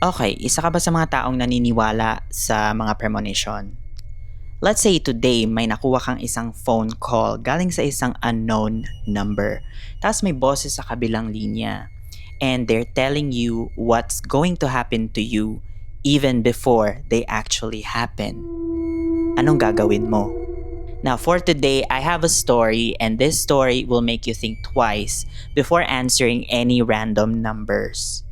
Okay, isa ka ba sa mga taong naniniwala sa mga premonition? Let's say today may nakuha kang isang phone call galing sa isang unknown number. Tapos may boses sa kabilang linya and they're telling you what's going to happen to you even before they actually happen. Anong gagawin mo? Now for today, I have a story and this story will make you think twice before answering any random numbers.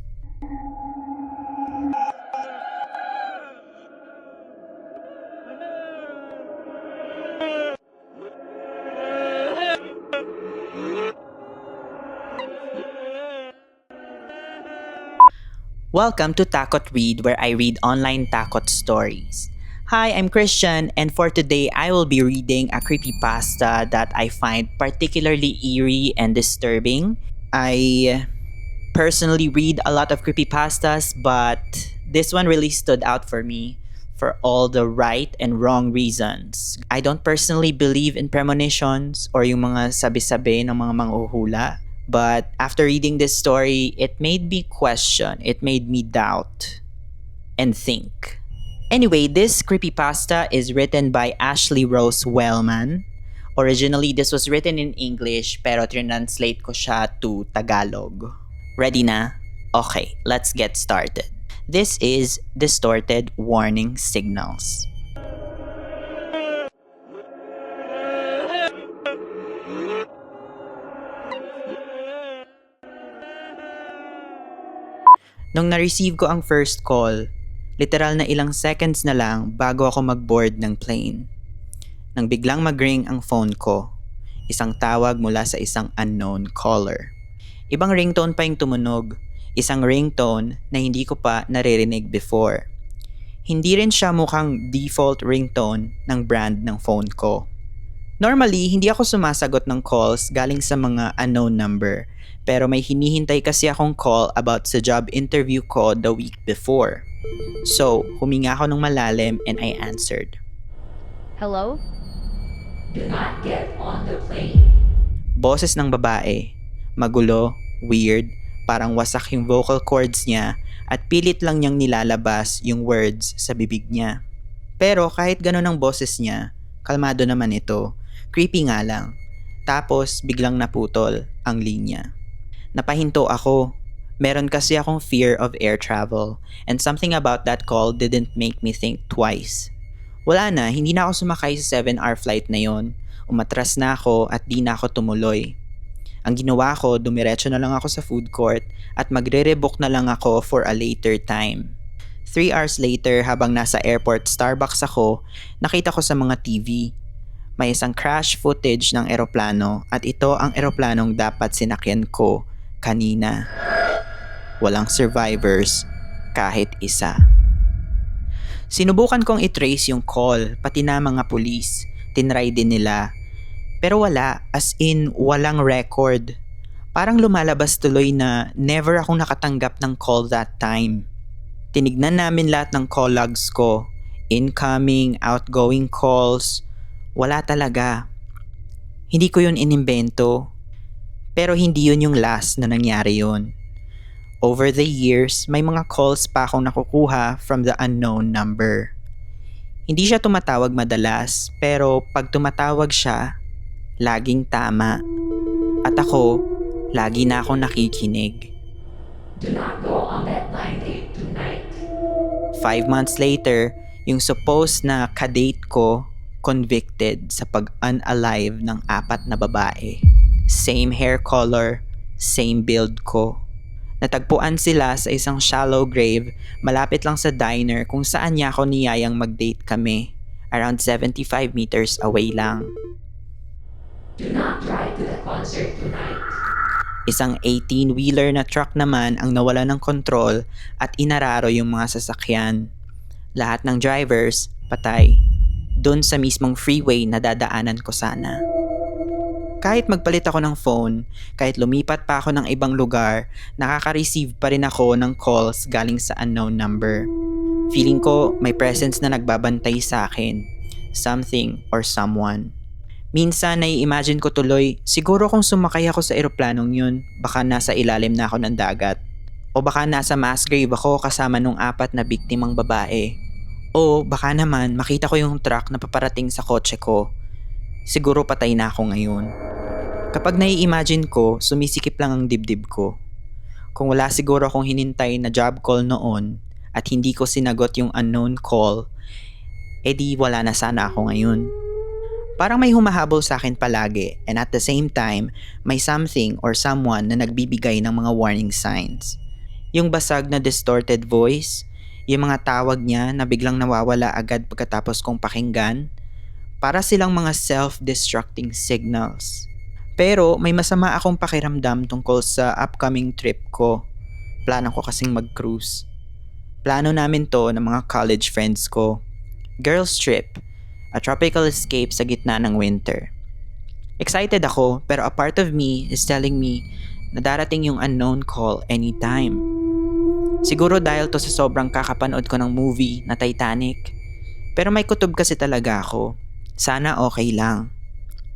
Welcome to Takot Read, where I read online takot stories. Hi, I'm Christian, and for today, I will be reading a creepypasta that I find particularly eerie and disturbing. I personally read a lot of creepypastas, but this one really stood out for me for all the right and wrong reasons. I don't personally believe in premonitions or yung mga sabi-sabi ng mga manghuhula. But after reading this story, it made me question, it made me doubt, and think. Anyway, this creepypasta is written by Ashley Rose Wellman. Originally, this was written in English pero translate ko siya to Tagalog. Ready na? Okay, let's get started. This is Distorted Warning Signals. Nung na-receive ko ang first call, literal na ilang seconds na lang bago ako mag-board ng plane. Nang biglang mag-ring ang phone ko, isang tawag mula sa isang unknown caller. Ibang ringtone pa yung tumunog, isang ringtone na hindi ko pa naririnig before. Hindi rin siya mukhang default ringtone ng brand ng phone ko. Normally, hindi ako sumasagot ng calls galing sa mga unknown number. Pero may hinihintay kasi akong call about sa job interview ko the week before. So, huminga ako ng malalim and I answered. Hello? Do not get on the plane. Boses ng babae, magulo, weird, parang wasak yung vocal cords niya at pilit lang niyang nilalabas yung words sa bibig niya. Pero kahit gano'n ang boses niya, kalmado naman ito, creepy nga lang. Tapos biglang naputol ang linya. Napahinto ako. Meron kasi akong fear of air travel and something about that call didn't make me think twice. Wala na, hindi na ako sumakay sa 7-hour flight na yon. Umatras na ako at di na ako tumuloy. Ang ginawa ko, dumiretso na lang ako sa food court at magre-rebook na lang ako for a later time. 3 hours later, habang nasa airport Starbucks ako, nakita ko sa mga TV. May isang crash footage ng eroplano at ito ang eroplanong dapat sinakyan ko kanina. Walang survivors, kahit isa. Sinubukan kong i-trace yung call, pati na mga pulis. Tinry din nila. Pero wala, as in walang record. Parang lumalabas tuloy na never akong nakatanggap ng call that time. Tinignan namin lahat ng call logs ko. Incoming, outgoing calls. Wala talaga. Hindi ko yun inimbento. Pero hindi yun yung last na nangyari yun. Over the years, may mga calls pa akong nakukuha from the unknown number. Hindi siya tumatawag madalas, pero pag tumatawag siya, laging tama. At ako, lagi na akong nakikinig. Do not go on that blind date tonight. 5 months later, yung supposed na kadate ko, convicted sa pag-unalive ng 4 na babae. Same hair color, same build ko. Natagpuan sila sa isang shallow grave malapit lang sa diner kung saan niya ako niyayang mag-date kami. Around 75 meters away lang. Do not drive to the concert tonight. Isang 18-wheeler na truck naman ang nawala ng kontrol at inararo yung mga sasakyan. Lahat ng drivers, patay. Doon sa mismong freeway na dadaanan ko sana. Kahit magpalit ako ng phone, kahit lumipat pa ako ng ibang lugar, nakaka-receive pa rin ako ng calls galing sa unknown number. Feeling ko may presence na nagbabantay sa akin. Something or someone. Minsan nai-imagine ko tuloy, siguro kung sumakay ako sa eroplanong yun, baka nasa ilalim na ako ng dagat. O baka nasa mass grave ako kasama nung 4 na biktimang babae. O baka naman makita ko yung truck na paparating sa kotse ko. Siguro patay na ako ngayon. Kapag nai-imagine ko, sumisikip lang ang dibdib ko. Kung wala siguro akong hinintay na job call noon at hindi ko sinagot yung unknown call, edi wala na sana ako ngayon. Parang may humahabol sa akin palagi and at the same time, may something or someone na nagbibigay ng mga warning signs. Yung basag na distorted voice, yung mga tawag niya na biglang nawawala agad pagkatapos kong pakinggan, para silang mga self-destructing signals. Pero may masama akong pakiramdam tungkol sa upcoming trip ko. Plano ko kasing mag-cruise. Plano namin to ng mga college friends ko. Girls trip, a tropical escape sa gitna ng winter. Excited ako pero a part of me is telling me na darating yung unknown call anytime. Siguro dahil to sa sobrang kakapanood ko ng movie na Titanic. Pero may kutob kasi talaga ako. Sana okay lang.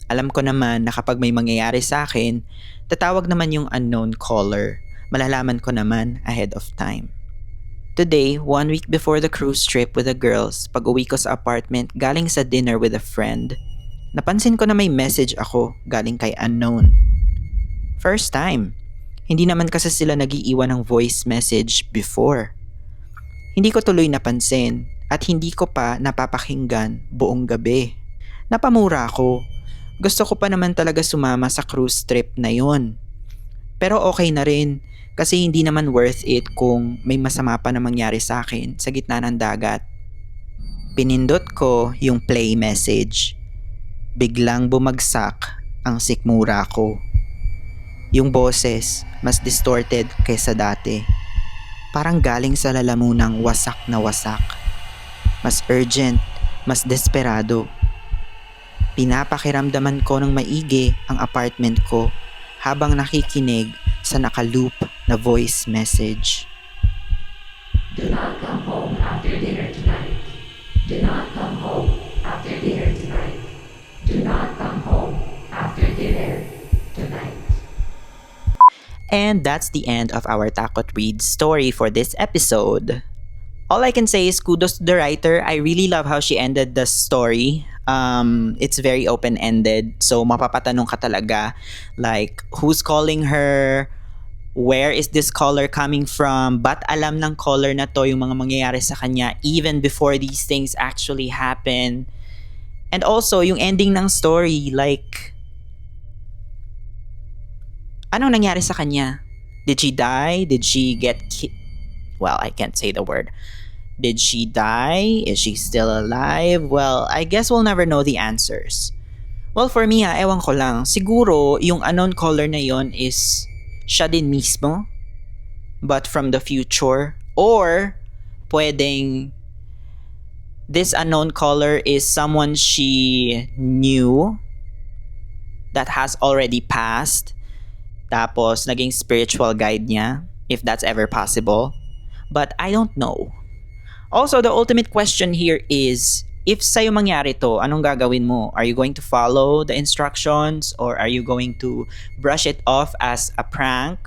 Alam ko naman na kapag may mangyayari sa akin, tatawag naman yung unknown caller. Malalaman ko naman ahead of time. Today, 1 week before the cruise trip with the girls, pag uwi ko sa apartment galing sa dinner with a friend, napansin ko na may message ako galing kay unknown. First time. Hindi naman kasi sila nag-iiwan ng voice message before. Hindi ko tuloy napansin at hindi ko pa napapakinggan buong gabi. Napamura ako. Gusto ko pa naman talaga sumama sa cruise trip na yon. Pero okay na rin kasi hindi naman worth it kung may masama pa na mangyari sa akin sa gitna ng dagat. Pinindot ko yung play message. Biglang bumagsak ang sikmura ko. Yung boses mas distorted kaysa dati. Parang galing sa lalamunang wasak na wasak. Mas urgent, mas desperado. Pinapakiramdaman ko ng maigi ang apartment ko habang nakikinig sa naka-loop na voice message. Do not come home after dinner tonight. Do not come home after dinner tonight. Do not come home after dinner tonight. And that's the end of our Takot Read story for this episode. All I can say is kudos to the writer. I really love how she ended the story. It's very open-ended. So mapapatanong ka talaga like who's calling her? Where is this caller coming from? Ba't alam ng caller na to yung mga mangyayari sa kanya even before these things actually happen? And also yung ending ng story, like anong nangyari sa kanya? Did she die? Did she get well, I can't say the word. Did she die? Is she still alive? Well, I guess we'll never know the answers. Well, for me ewan ko lang. Siguro, yung unknown caller na yon is siya din mismo, but from the future. Or, pwedeng this unknown caller is someone she knew that has already passed. Tapos, naging spiritual guide niya, if that's ever possible. But I don't know. Also, the ultimate question here is, if sa'yo mangyari to, anong gagawin mo? Are you going to follow the instructions? Or are you going to brush it off as a prank?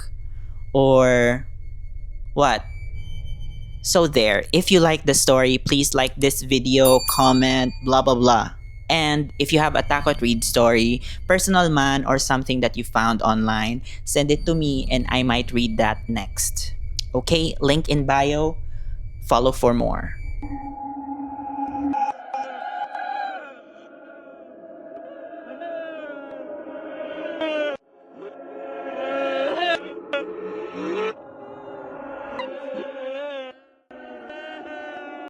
Or what? So there, if you like the story, please like this video, comment, blah blah blah. And if you have a Takot Read story, personal man or something that you found online, send it to me and I might read that next. Okay, link in bio. Follow for more.